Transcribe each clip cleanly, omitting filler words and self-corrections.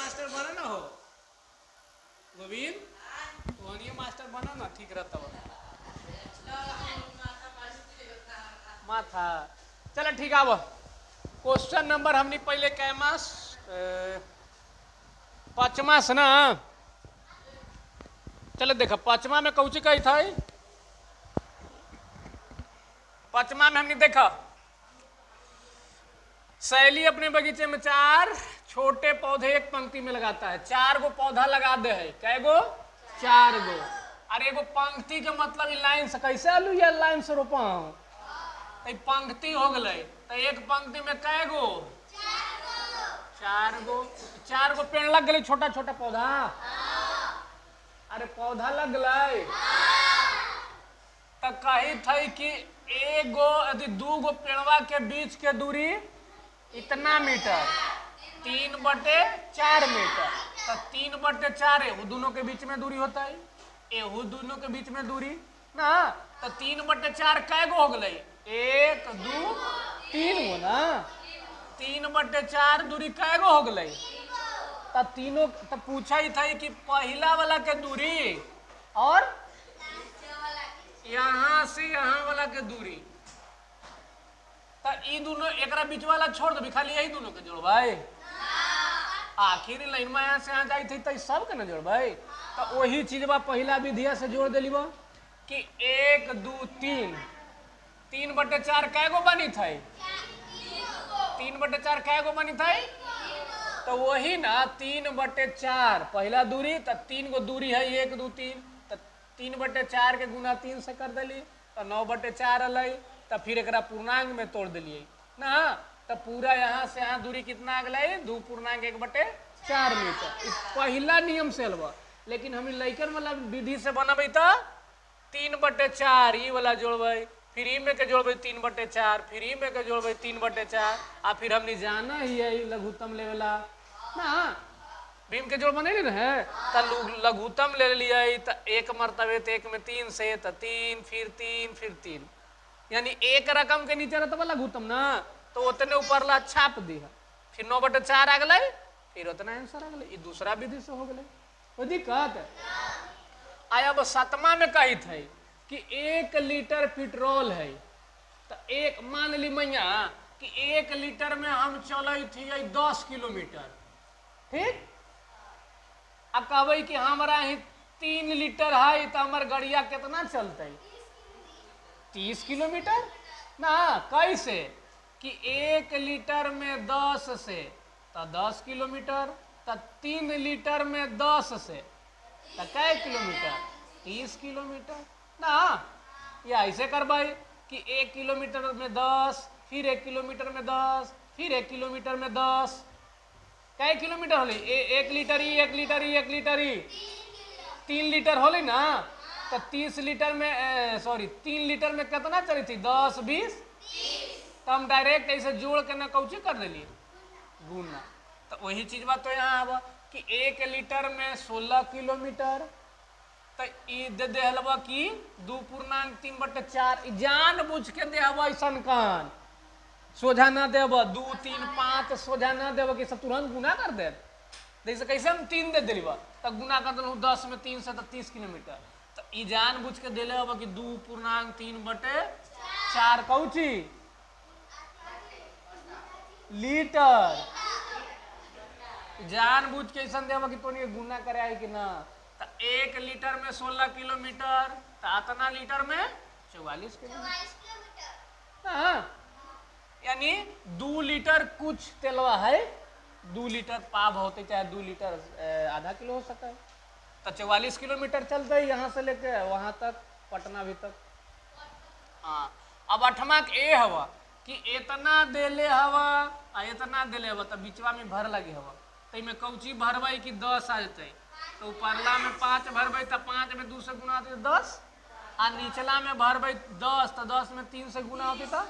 Master बना ना हो गोविंद, वही मास्टर बना ना, ठीक रहता हो माथा। चलो ठीक है। अब क्वेश्चन नंबर हमने पहले कै मास 5 ना। चलो देखो 5 में कौची कही था। 5 में हमने देखा शैली अपने बगीचे में 4 छोटे पौधे एक पंक्ति में लगाता है। 4 गो पौधा लगा दे है। कै गो? 4 गो। अरे एगो पंक्ति के मतलब लाइन से कैसे आलू या लाइन से रोपा पंक्ति हो गए। तो एक पंक्ति में कै गो? 4 गो। 4 गो पेड़ लग गए, छोटा छोटा पौधा। अरे पौधा लग गए तो कही थी कि एगो यदि 2 गो पेड़वा के बीच के दूरी इतना मीटर, 3/4 मीटर। तो 3/4 एहू दोनों के बीच में दूरी होता है, एहू दोनों के बीच में दूरी ना। तो 3/4 कै गो हो गए? 1 2 3 गो ना। 3/4 दूरी कै गो हो गए? तो तीनों। तो पूछा ही था कि पहला वाला के दूरी और यहाँ से यहाँ वाला के दूरी। तो ई दोनों एक बीच वाला छोड़ दो, खाली यही दोनों के जोड़ भाई। आखिर लाइन में यहाँ से यहाँ जाई थी तो सब के न जोड़ भाई। तो वही चीज बा पहला विधिया से जोड़ दिली बा कि 1 2 3। 3/4 कै गो बनी थे? 3/4 कै गो बनी थे? तो वही ना 3/4 पहला दूरी। तो 3 गो दूरी है 1 2 3। तो 3/4 के गुना 3 से कर दिली तो 9/4 अल। तो फिर एक पूर्णांक में तोड़ दिलिए ना। तो पूरा यहाँ से यहाँ दूरी कितना आ गई? 2.1/4 मीटर। पहला नियम से अलवा। लेकिन हम लैकन वाला विधि से बनबे तो 3/4 ई वाला जोड़बे, फिर ई में के जोड़बे 3/4, फिर ई में के जोड़बे 3/4। आ फिर हमने जाना ही है लघुत्तम लेवला ना। भीम के जोड़ बने रहे तो लघुत्तम ले लिए। तो 1 मरतबे तो 1 में 3 से तो 3 फिर 3 फिर 3, यानी एक रकम के नीचे रहता लघुत्तम ना। तो उतने ऊपर ला छाप दी है, फिर 9/4 आ गए, फिर उतना आंसर आ गए। दूसरा विधि से हो गए, कोई दिक्कत? आया अब 7वां में कही थे कि 1 लीटर पेट्रोल है। तो एक मान ली मैया कि 1 लीटर में हम चल थी 10 किलोमीटर, ठीक। अब कहबे कि हमारा ही 3 लीटर है तो हमार गड़िया कितना चलते? 30 किलोमीटर ना। कैसे कि 1 लीटर में 10 से तो 10 किलोमीटर। तो 3 लीटर में 10 से तो कै किलोमीटर? 30 किलोमीटर ना। या ऐसे करबे कि 1 किलोमीटर में 10, फिर 1 किलोमीटर में 10, फिर 1 किलोमीटर में 10। कै किलोमीटर होली? 1 लीटर ही 1 लीटर ही 1 लीटर ही 3 लीटर होली ना। तो 30 लीटर में 3 लीटर में कितना चली थी? 10 20। तो हम डायरेक्ट ऐसे जोड़ के ना कौची कर दिलिए गुना। तो वही चीज बात तो यहाँ आवा कि 1 लीटर में 16 किलोमीटर। तो ई दे देहलबा कि 2.3/4। जान बुझ के देहबा ऐसा कान सोझा ना देव 2 3 5 सोझा ना देव कि सब तुरंत गुना कर दे। जैसे कैसे हम 3 दे दिली बा तो गुना कर दिलू 10 में 3 से तो 30 किलोमीटर। तो ई जान बुझ के दिले अब कि 2.3/4 कौची लीटर। जान बुझ के ऐसा देव कि तोनी गुना करे आई कि ना। तो 1 लीटर में 16 किलोमीटर तो इतना लीटर में 44 किलोमीटर। हाँ, यानी 2 लीटर कुछ तेलवा है। 2 लीटर पाव होते चाहे 2 लीटर आधा किलो हो सकता है। तो 44 किलोमीटर चलते है यहाँ से लेके वहां तक, पटना भी तक। हाँ, अब 8वां ए हवा कि इतना देले हवा आ इतना देले हवा तो बीचवा में भर लगे हवा। तो में कौची भरबे कि 10 आ जते। तो ऊपरला में 5 भरबे तो 5 में 2 से गुना होते 10। आ नीचला में भरबे 10 तो 10 में 3 से गुना होती था।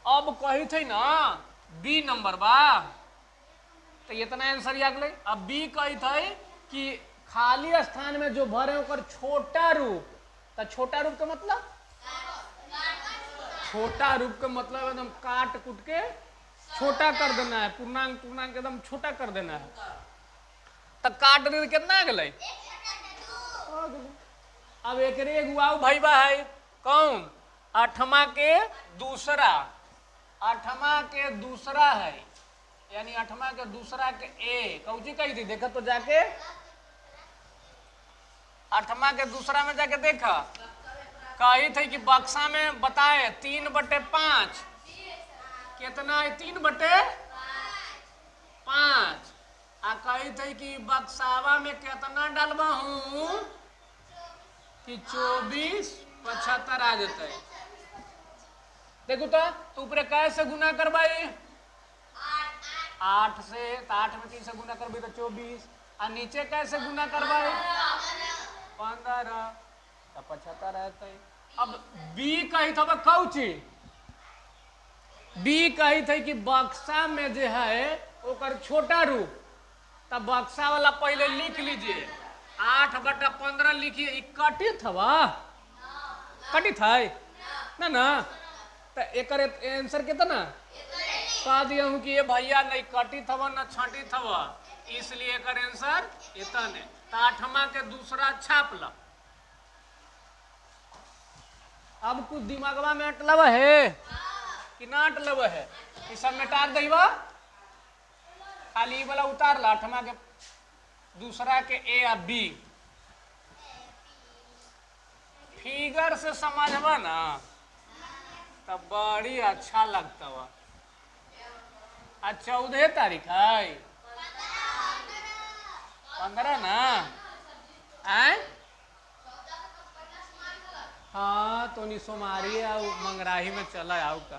अब कही थे ना बी नंबर बा तो इतना आंसर आ गए। अब बी कही थे कि खाली स्थान में जो भरे ओकर छोटा रूप। तो छोटा रूप का मतलब छोटा रूप का मतलब एकदम काट कूट के छोटा कर देना है, पूर्णांक पूर्णांक एकदम छोटा कर देना है। तो काट दे कितना आ गए। अब एक एगुआऊ भैया है कौन, आठवां के दूसरा, आठवां के दूसरा है, यानी आठवां के दूसरा के ए कौची कही थी देखा तो जाके, आठवां के दूसरा में जाके देखा कही थी कि बक्सा में बताए 3/5 कितना है, 3/5 आ कही थी कि बक्सावा में कितना डालवा हूं कि 24/75 आ जाता है। देखो तो तू ऊपर कैसे गुना करवाई 8 से, तो 8 में 3 से गुना करवाई तो 24, और नीचे कैसे गुना करवाई 15 तो 75 रहता है। अब बी कही था कौची, बी कही थी कि बक्सा में जो है ओकर छोटा रूप, तब बक्सा वाला पहले लिख लीजिए 8/15 लिखिए, कटित हवा कटित है ना ना, तो एक आंसर कितना कह दिया हूं कि ये भैया नहीं कटित हवा न छाटित हवा, इसलिए एक आंसर इतने। तो आठवां के दूसरा छाप ला। अब कुछ दिमागवा में अटलव है कि ना अटलव है, ये सब मिटा देवा, खाली वाला उतार ला, आठवां के दूसरा के ए या बी, फिगर से समझवा ना तब बड़ी अच्छा लगता हुआ। आज 14 तारीख है, 15 ना आए, हाँ तो सोमारी आओ मंगराही में चला आओ का।